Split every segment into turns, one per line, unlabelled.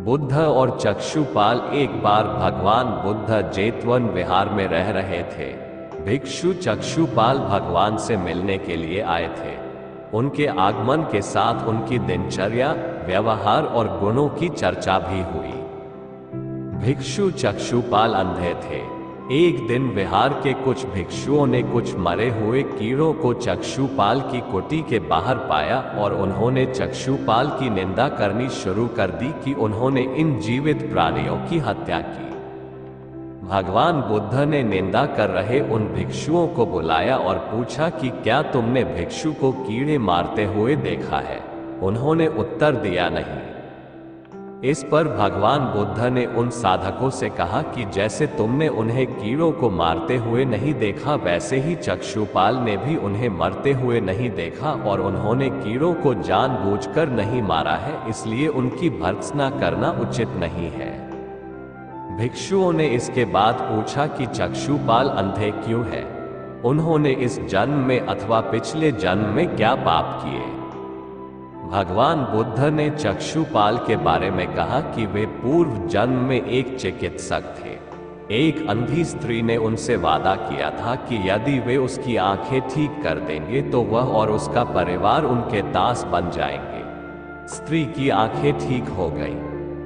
बुद्ध और चक्षुपाल एक बार भगवान बुद्ध जेतवन विहार में रह रहे थे। भिक्षु चक्षुपाल भगवान से मिलने के लिए आए थे। उनके आगमन के साथ उनकी दिनचर्या, व्यवहार और गुणों की चर्चा भी हुई। भिक्षु चक्षुपाल अंधे थे। एक दिन विहार के कुछ भिक्षुओं ने कुछ मरे हुए कीड़ों को चक्षुपाल की कुटी के बाहर पाया और उन्होंने चक्षुपाल की निंदा करनी शुरू कर दी कि उन्होंने इन जीवित प्राणियों की हत्या की। भगवान बुद्ध ने निंदा कर रहे उन भिक्षुओं को बुलाया और पूछा कि क्या तुमने भिक्षु को कीड़े मारते हुए देखा है? उन्होंने उत्तर दिया नहीं। इस पर भगवान बुद्ध ने उन साधकों से कहा कि जैसे तुमने उन्हें कीड़ों को मारते हुए नहीं देखा, वैसे ही चक्षुपाल ने भी उन्हें मरते हुए नहीं देखा और उन्होंने कीड़ों को जानबूझकर नहीं मारा है, इसलिए उनकी भर्त्सना करना उचित नहीं है। भिक्षुओं ने इसके बाद पूछा कि चक्षुपाल अंधे क्यों है? उन्होंने इस जन्म में अथवा पिछले जन्म में क्या पाप किए? भगवान बुद्ध ने चक्षुपाल के बारे में कहा कि वे पूर्व जन्म में एक चिकित्सक थे। एक अंधी स्त्री ने उनसे वादा किया था कि यदि वे उसकी आंखें ठीक कर देंगे तो वह और उसका परिवार उनके दास बन जाएंगे। स्त्री की आंखें ठीक हो गईं,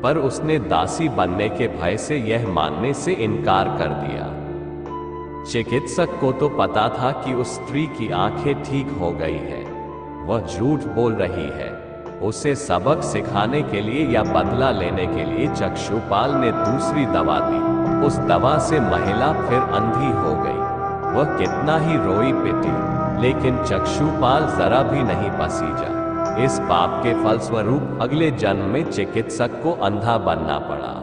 पर उसने दासी बनने के भय से यह मानने से इनकार कर दिया। चिकित्सक को तो पता था कि उस स्त्री की आंखें ठीक हो गई है, वह झूठ बोल रही है। उसे सबक सिखाने के लिए या बदला लेने के लिए चक्षुपाल ने दूसरी दवा दी। उस दवा से महिला फिर अंधी हो गई। वह कितना ही रोई पिटी, लेकिन चक्षुपाल जरा भी नहीं पसीजा। इस पाप के फलस्वरूप अगले जन्म में चिकित्सक को अंधा बनना पड़ा।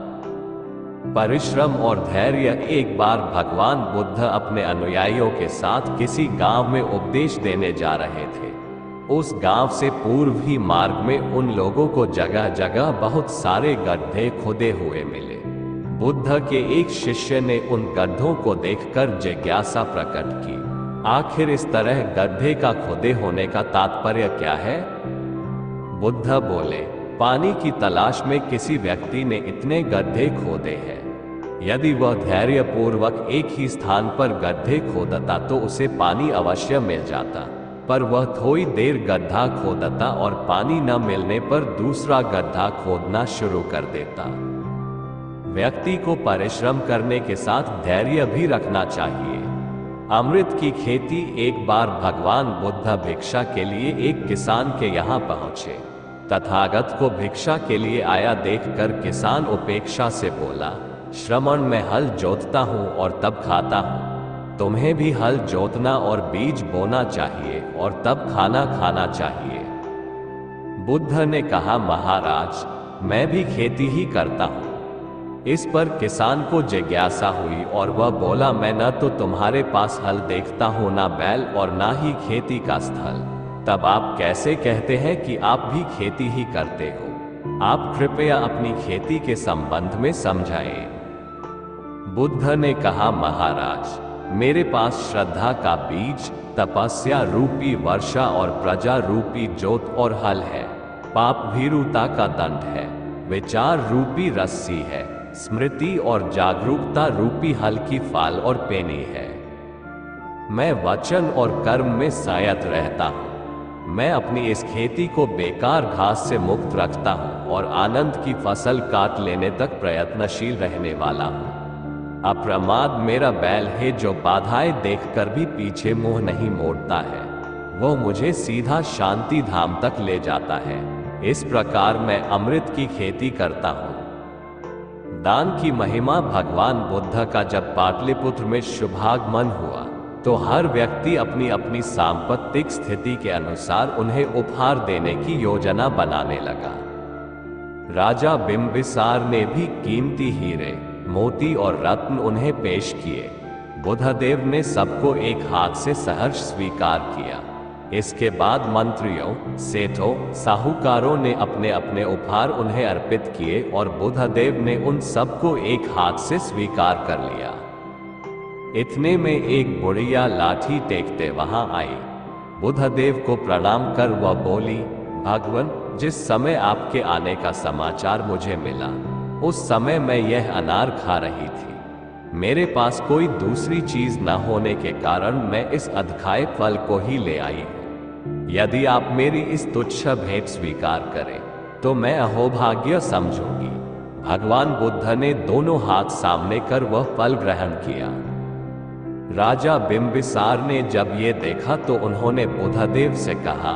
परिश्रम और धैर्य। एक बार भगवान बुद्ध अपने अनुयायियों के साथ किसी गांव में उपदेश देने जा रहे थे। उस गांव से पूर्व ही मार्ग में उन लोगों को जगह जगह बहुत सारे गड्ढे खोदे हुए मिले। बुद्ध के एक शिष्य ने उन गड्ढों को देखकर जिज्ञासा प्रकट की, आखिर इस तरह गड्ढे का खोदे होने का तात्पर्य क्या है? बुद्ध बोले, पानी की तलाश में किसी व्यक्ति ने इतने गड्ढे खोदे हैं। यदि वह धैर्यपूर्वक एक ही स्थान पर गड्ढे खोदता तो उसे पानी अवश्य मिल जाता, पर वह थोड़ी देर गड्ढा खोदता और पानी न मिलने पर दूसरा गड्ढा खोदना शुरू कर देता। व्यक्ति को परिश्रम करने के साथ धैर्य भी रखना चाहिए। अमृत की खेती। एक बार भगवान बुद्ध भिक्षा के लिए एक किसान के यहाँ पहुंचे। तथागत को भिक्षा के लिए आया देखकर किसान उपेक्षा से बोला, श्रमण मैं हल जोतता हूँ और तब खाता हूँ। तुम्हें भी हल जोतना और बीज बोना चाहिए और तब खाना खाना चाहिए। बुद्ध ने कहा, महाराज मैं भी खेती ही करता हूँ। इस पर किसान को जिज्ञासा हुई और वह बोला, मैं न तो तुम्हारे पास हल देखता हूँ, ना बैल और ना ही खेती का स्थल। तब आप कैसे कहते हैं कि आप भी खेती ही करते हो? आप कृपया अपनी खेती के संबंध में समझाएं। बुद्ध ने कहा, महाराज मेरे पास श्रद्धा का बीज, तपस्या रूपी वर्षा और प्रजा रूपी जोत और हल है। पाप भीरुता का दंड है, विचार रूपी रस्सी है, स्मृति और जागरूकता रूपी हल की फाल और पेनी है। मैं वचन और कर्म में संयत रहता हूँ। मैं अपनी इस खेती को बेकार घास से मुक्त रखता हूँ और आनंद की फसल काट लेने तक प्रयत्नशील रहने वाला हूँ। अप्रमाद मेरा बैल है जो बाधाएं देखकर भी पीछे मुंह नहीं मोड़ता है। वो मुझे सीधा शांति धाम तक ले जाता है। इस प्रकार मैं अमृत की खेती करता हूँ। दान की महिमा। भगवान बुद्ध का जब पाटलिपुत्र में शुभागमन हुआ तो हर व्यक्ति अपनी अपनी सांपत्तिक स्थिति के अनुसार उन्हें उपहार देने की योजना बनाने लगा। राजा बिंबिसार ने भी कीमती हीरे, मोती और रत्न उन्हें पेश किए। बुद्धदेव ने सबको एक हाथ से सहर्ष स्वीकार किया। इसके बाद मंत्रियों, सेठों, साहूकारों ने अपने अपने उपहार उन्हें अर्पित किए और बुद्धदेव ने उन सबको एक हाथ से स्वीकार कर लिया। इतने में एक बुढ़िया लाठी टेकते वहां आई। बुद्धदेव को प्रणाम कर वह बोली, भगवन जिस समय आपके आने का समाचार मुझे मिला, उस समय मैं यह अनार खा रही थी। मेरे पास कोई दूसरी चीज न होने के कारण मैं इस अधखाए फल को ही ले आई हूं। यदि आप मेरी इस तुच्छ भेंट स्वीकार करें तो मैं अहोभाग्य समझूंगी। भगवान बुद्ध ने दोनों हाथ सामने कर वह फल ग्रहण किया। राजा बिंबिसार ने जब ये देखा तो उन्होंने बुद्धदेव से कहा,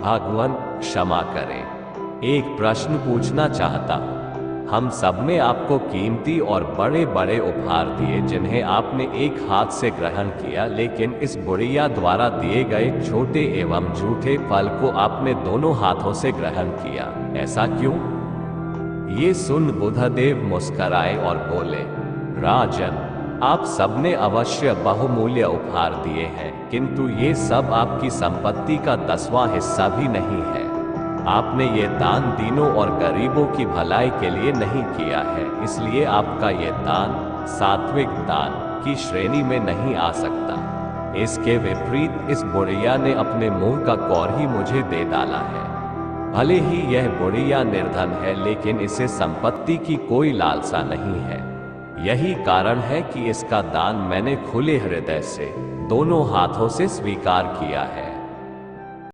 भगवान क्षमा करें, एक प्रश्न पूछना चाहता हूं। हम सब ने आपको कीमती और बड़े बड़े उपहार दिए जिन्हें आपने एक हाथ से ग्रहण किया, लेकिन इस बुढ़िया द्वारा दिए गए छोटे एवं झूठे फल को आपने दोनों हाथों से ग्रहण किया, ऐसा क्यों? ये सुन बुद्धदेव मुस्कराए और बोले, राजन, आप सबने अवश्य बहुमूल्य उपहार दिए हैं, किंतु ये सब आपकी संपत्ति का 10वां हिस्सा भी नहीं है। आपने ये दान दीनों और गरीबों की भलाई के लिए नहीं किया है, इसलिए आपका ये दान सात्विक दान की श्रेणी में नहीं आ सकता। इसके विपरीत इस बुढ़िया ने अपने मुंह का कौर ही मुझे दे डाला है। भले ही यह बुढ़िया निर्धन है, लेकिन इसे संपत्ति की कोई लालसा नहीं है। यही कारण है कि इसका दान मैंने खुले हृदय से दोनों हाथों से स्वीकार किया है।